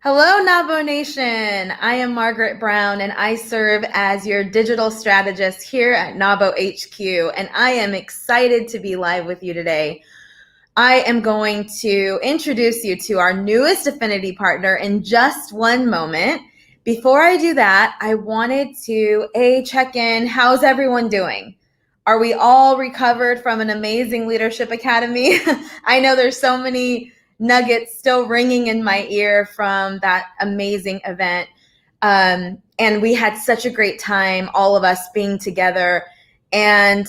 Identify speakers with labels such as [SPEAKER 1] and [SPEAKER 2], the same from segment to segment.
[SPEAKER 1] Hello, Nabo Nation. I am Margaret Brown, and I serve as your digital strategist here at Nabo HQ. And I am excited to be live with you today. I am going to introduce you to our newest Affinity partner in just one moment. Before I do that, I wanted to check in. How's everyone doing? Are we all recovered from an amazing leadership academy? I know there's so many nuggets still ringing in my ear from that amazing event. And we had such a great time, all of us being together. And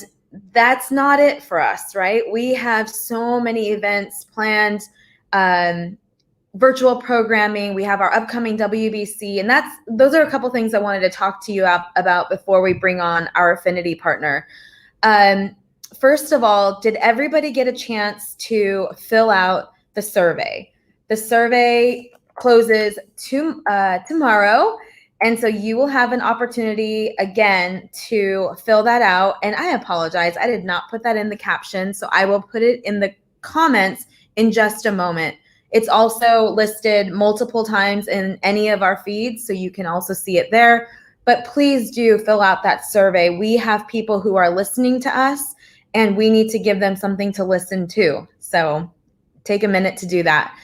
[SPEAKER 1] that's not it for us, right? We have so many events planned, virtual programming. We have our upcoming WBC, and those are a couple things I wanted to talk to you about before we bring on our Affinity partner. First of all, did everybody get a chance to fill out the survey? The survey closes tomorrow. And so you will have an opportunity again to fill that out. And I apologize, I did not put that in the caption. So I will put it in the comments in just a moment. It's also listed multiple times in any of our feeds, so you can also see it there. But please do fill out that survey. We have people who are listening to us, and we need to give them something to listen to. So take a minute to do that.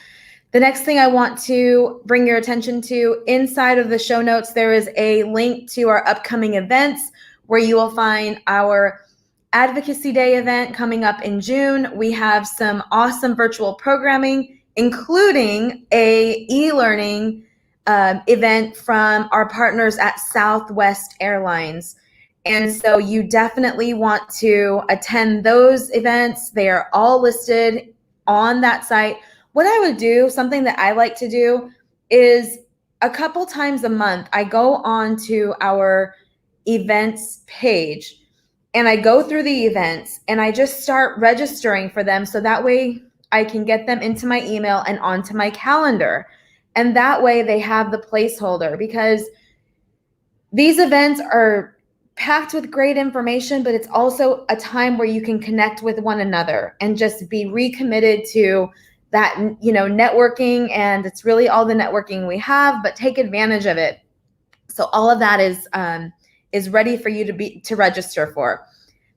[SPEAKER 1] The next thing I want to bring your attention to, inside of the show notes, there is a link to our upcoming events where you will find our Advocacy Day event coming up in June. We have some awesome virtual programming, including a e-learning event from our partners at Southwest Airlines. And so you definitely want to attend those events. They are all listed on that site. What I would do, something that I like to do, is a couple times a month, I go on to our events page and I go through the events and I just start registering for them. So that way I can get them into my email and onto my calendar. And that way they have the placeholder, because these events are packed with great information, but it's also a time where you can connect with one another and just be recommitted to that, networking. And it's really all the networking we have, but take advantage of it. So all of that is ready for you to register for.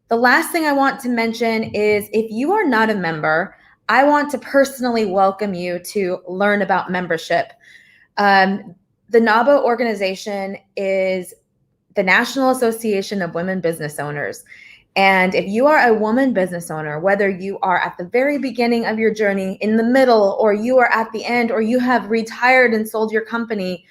[SPEAKER 1] The last thing I want to mention is, if you are not a member, I want to personally welcome you to learn about membership. The NABO organization is the National Association of Women Business Owners. And if you are a woman business owner, whether you are at the very beginning of your journey, in the middle, or you are at the end, or you have retired and sold your company,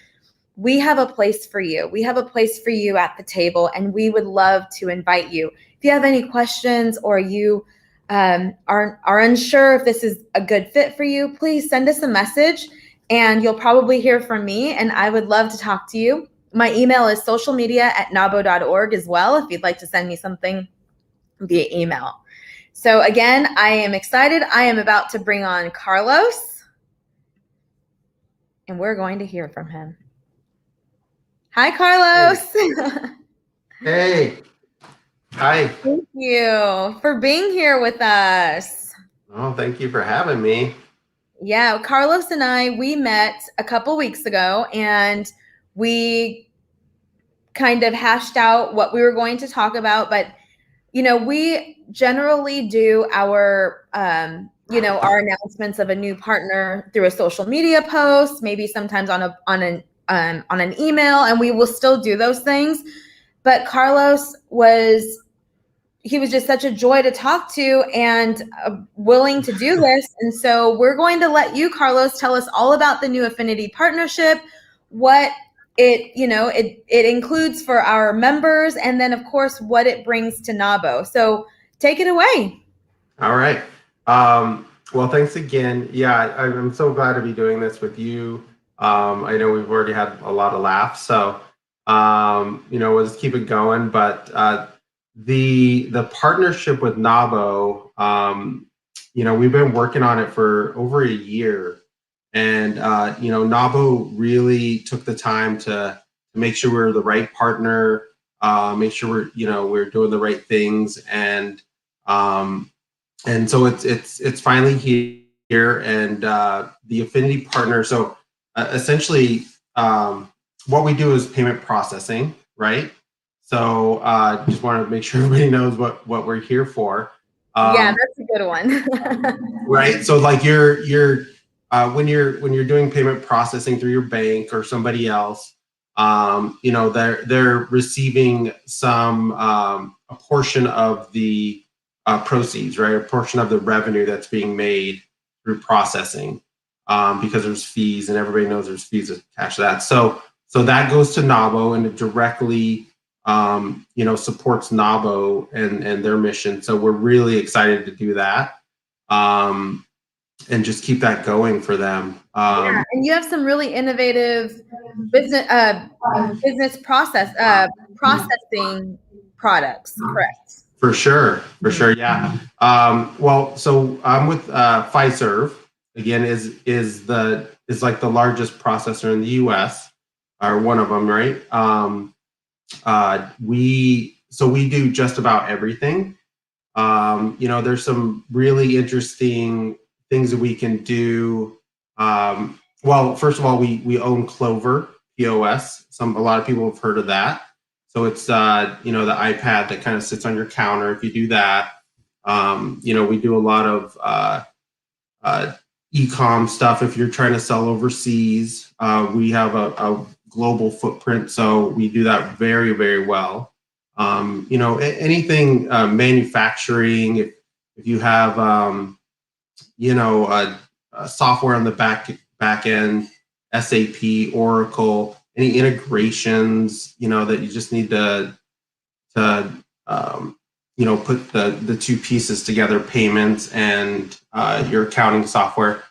[SPEAKER 1] we have a place for you. We have a place for you at the table, and we would love to invite you. If you have any questions, or you are unsure if this is a good fit for you, please send us a message and you'll probably hear from me, and I would love to talk to you. My email is socialmedia@nabo.org as well, if you'd like to send me something via email. So again, I am excited. I am about to bring on Carlos, and we're going to hear from him. Hi, Carlos.
[SPEAKER 2] Hey. Hi.
[SPEAKER 1] Thank you for being here with us.
[SPEAKER 2] Oh, thank you for having me.
[SPEAKER 1] Yeah, Carlos and I, we met a couple weeks ago, and we kind of hashed out what we were going to talk about. But, we generally do our, our announcements of a new partner through a social media post, maybe sometimes on an email, and we will still do those things. But Carlos was just such a joy to talk to, and willing to do this. And so we're going to let you, Carlos, tell us all about the new Affinity partnership, what it includes for our members, and then of course what it brings to NABO. So take it away.
[SPEAKER 2] All right. Well, thanks again. Yeah, I'm so glad to be doing this with you. I know we've already had a lot of laughs, so we'll just keep it going. But the partnership with NABO, we've been working on it for over a year, and NABO really took the time to make sure we're the right partner, make sure we're doing the right things, and so it's finally here, and the Affinity partner. So essentially, what we do is payment processing, right? So just want to make sure everybody knows what we're here for.
[SPEAKER 1] Yeah, that's a good one.
[SPEAKER 2] Right. So like when you're doing payment processing through your bank or somebody else, they're receiving some a portion of the proceeds, right? A portion of the revenue that's being made through processing, because there's fees, and everybody knows there's fees attached to that. So that goes to NABO, and it directly supports NABO and their mission. So we're really excited to do that. And just keep that going for them.
[SPEAKER 1] Yeah, and you have some really innovative business business processing products, correct?
[SPEAKER 2] For sure, yeah. Well, so I'm with Fiserv. Again, is like the largest processor in the U.S. or one of them, right? We do just about everything. There's some really interesting things that we can do. Well, first of all, we own Clover POS. A lot of people have heard of that. So it's the iPad that kind of sits on your counter. If you do that, we do a lot of e-com stuff. If you're trying to sell overseas, we have a global footprint, so we do that very, very well. Anything manufacturing, if you have software on the back end, SAP, Oracle, any integrations, that you just need to put the two pieces together, payments and your accounting software,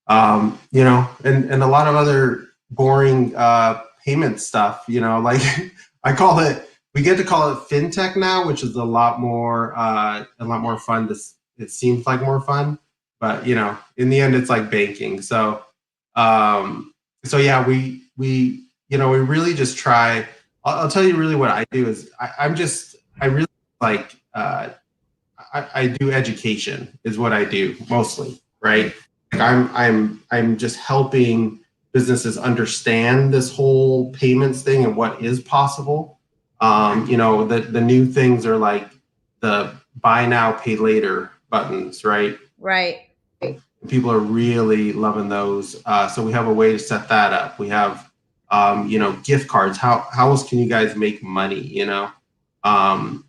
[SPEAKER 2] and a lot of other boring payment stuff, like we get to call it fintech now, which is a lot more fun. It seems like more fun, but in the end, it's like banking. So yeah, we really just try. I'll tell you really what I do is I really like I do education is what I do mostly, right? Like I'm just helping businesses understand this whole payments thing and what is possible. The new things are like the buy now, pay later buttons, right?
[SPEAKER 1] Right.
[SPEAKER 2] People are really loving those. So we have a way to set that up. We have, gift cards. How else can you guys make money? One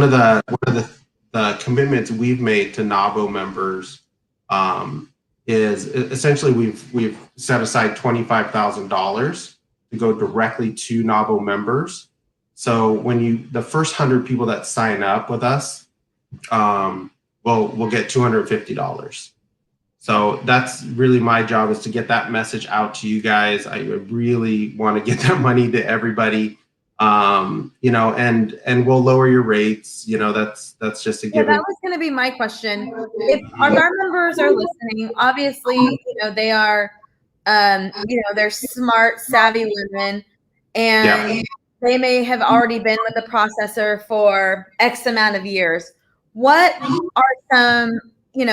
[SPEAKER 2] of the commitments we've made to NABO members is essentially we've set aside $25,000 to go directly to NABO members. So when the first 100 people that sign up with us, we'll get $250. So that's really my job, is to get that message out to you guys. I really want to get that money to everybody. And we'll lower your rates. That's just a given.
[SPEAKER 1] Yeah, that was going to be my question. If our members are listening, obviously, they are, they're smart, savvy women, and
[SPEAKER 2] Yeah.
[SPEAKER 1] they may have already been with the processor for X amount of years. What are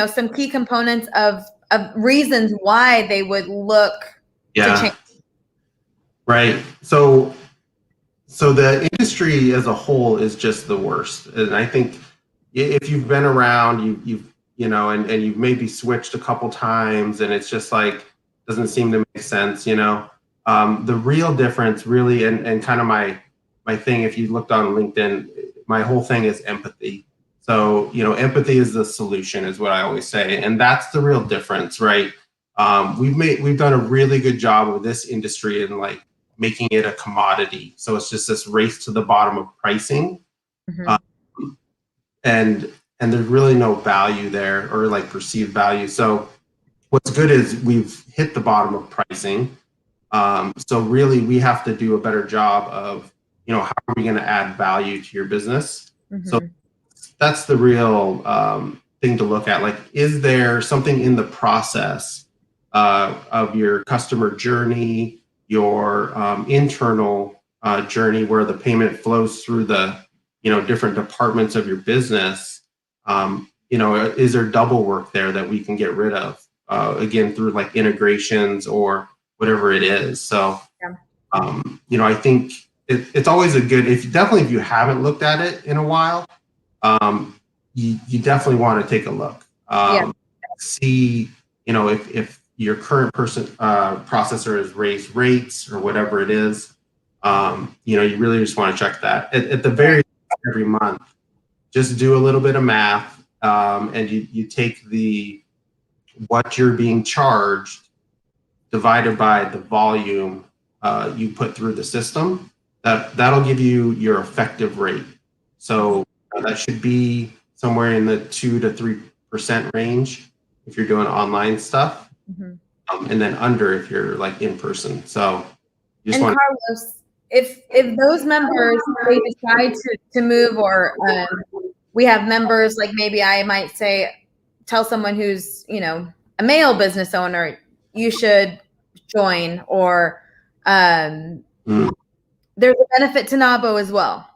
[SPEAKER 1] some key components of reasons why they would look to change?
[SPEAKER 2] Right. So the industry as a whole is just the worst. And I think if you've been around, and you've maybe switched a couple times, and it's just like doesn't seem to make sense. The real difference, really, and kind of my thing. If you looked on LinkedIn, my whole thing is empathy. So empathy is the solution, is what I always say, and that's the real difference, right? We've done a really good job with this industry in like making it a commodity. So it's just this race to the bottom of pricing. Mm-hmm. And there's really no value there, or like perceived value. So what's good is we've hit the bottom of pricing. So really we have to do a better job of, how are we going to add value to your business? Mm-hmm. So that's the real thing to look at. Like, is there something in the process of your customer journey, your internal journey, where the payment flows through the different departments of your business? Is there double work there that we can get rid of, again, through like integrations or whatever it is. So,
[SPEAKER 1] Yeah.
[SPEAKER 2] I think it's always a good, if you haven't looked at it in a while, you definitely want to take a look. See, if your current processor has raised rates or whatever it is, you really just want to check that. At the very end of every month, just do a little bit of math, and you take what you're being charged divided by the volume you put through the system. That'll give you your effective rate. So that should be somewhere in the 2 to 3% range if you're doing online stuff, and then under if you're like in person. So you just want.
[SPEAKER 1] Carlos, if those members they decide to move, or we have members like maybe I might tell someone who's a male business owner, you should join, or there's a benefit to NABO as well.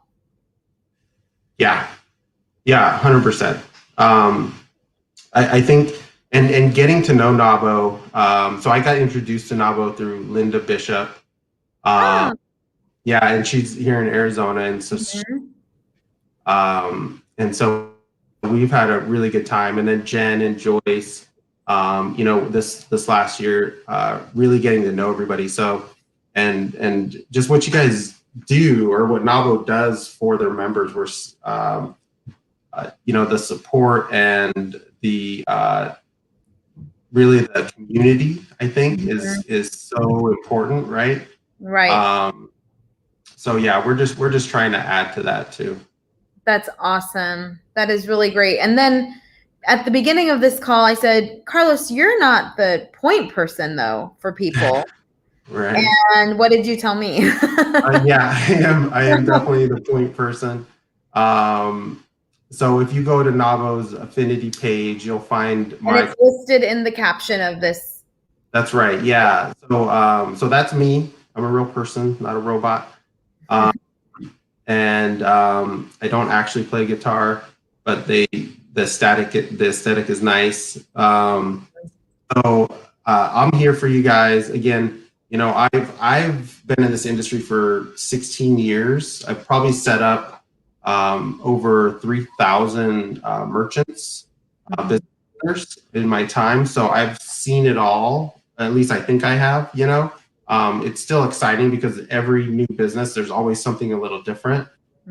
[SPEAKER 2] Yeah, 100%. I think, and getting to know NABO. So I got introduced to NABO through Linda Bishop. Yeah, and she's here in Arizona, and so we've had a really good time. And then Jen and Joyce, this last year, really getting to know everybody. So, and just what you guys do, or what NABO does for their members, were the support and the really the community, I think, is so important, right?
[SPEAKER 1] Right.
[SPEAKER 2] So yeah, we're just trying to add to that too.
[SPEAKER 1] That's awesome. That is really great. And then at the beginning of this call, I said, Carlos, you're not the point person though for people.
[SPEAKER 2] Right.
[SPEAKER 1] And what did you tell me?
[SPEAKER 2] Yeah, I am definitely the point person. So if you go to NABO's Affinity page, you'll find
[SPEAKER 1] and it's listed in the caption of this.
[SPEAKER 2] That's right. Yeah. So that's me. I'm a real person, not a robot. And I don't actually play guitar, but the aesthetic is nice. So I'm here for you guys. Again, I've been in this industry for 16 years. I've probably set up over 3,000 merchants, business in my time. So I've seen it all. At least I think I have. It's still exciting because every new business, there's always something a little different.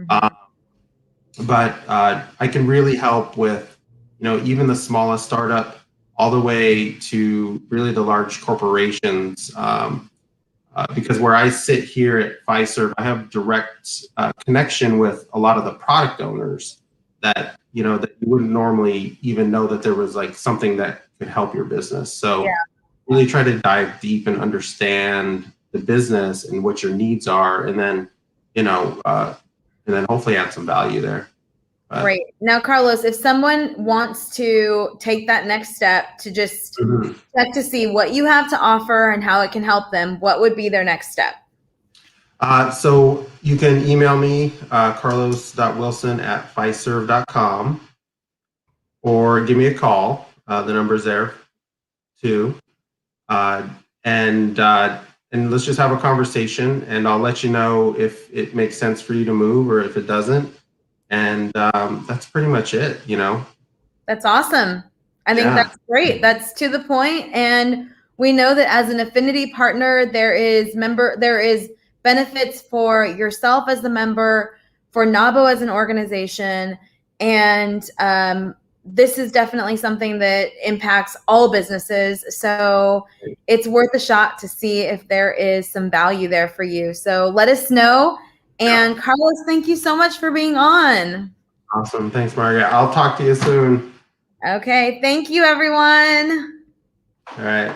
[SPEAKER 2] But I can really help with, even the smallest startup all the way to really the large corporations. Because where I sit here at Fiserv, I have direct connection with a lot of the product owners that, that you wouldn't normally even know that there was like something that could help your business. So really try to dive deep and understand the business and what your needs are, and then, and then hopefully add some value there.
[SPEAKER 1] Great. Now, Carlos, if someone wants to take that next step to just check to see what you have to offer and how it can help them, what would be their next step?
[SPEAKER 2] So you can email me, carlos.wilson@fiserv.com, or give me a call. The number's there too. And let's just have a conversation, and I'll let you know if it makes sense for you to move or if it doesn't. And that's pretty much it,
[SPEAKER 1] That's awesome. I think that's great. That's to the point. And we know that as an Affinity partner, there is benefits for yourself as a member, for NABO as an organization, and this is definitely something that impacts all businesses. So it's worth a shot to see if there is some value there for you. So let us know. And Carlos, thank you so much for being on.
[SPEAKER 2] Awesome. Thanks, Margaret. I'll talk to you soon.
[SPEAKER 1] Okay. Thank you, everyone.
[SPEAKER 2] All right.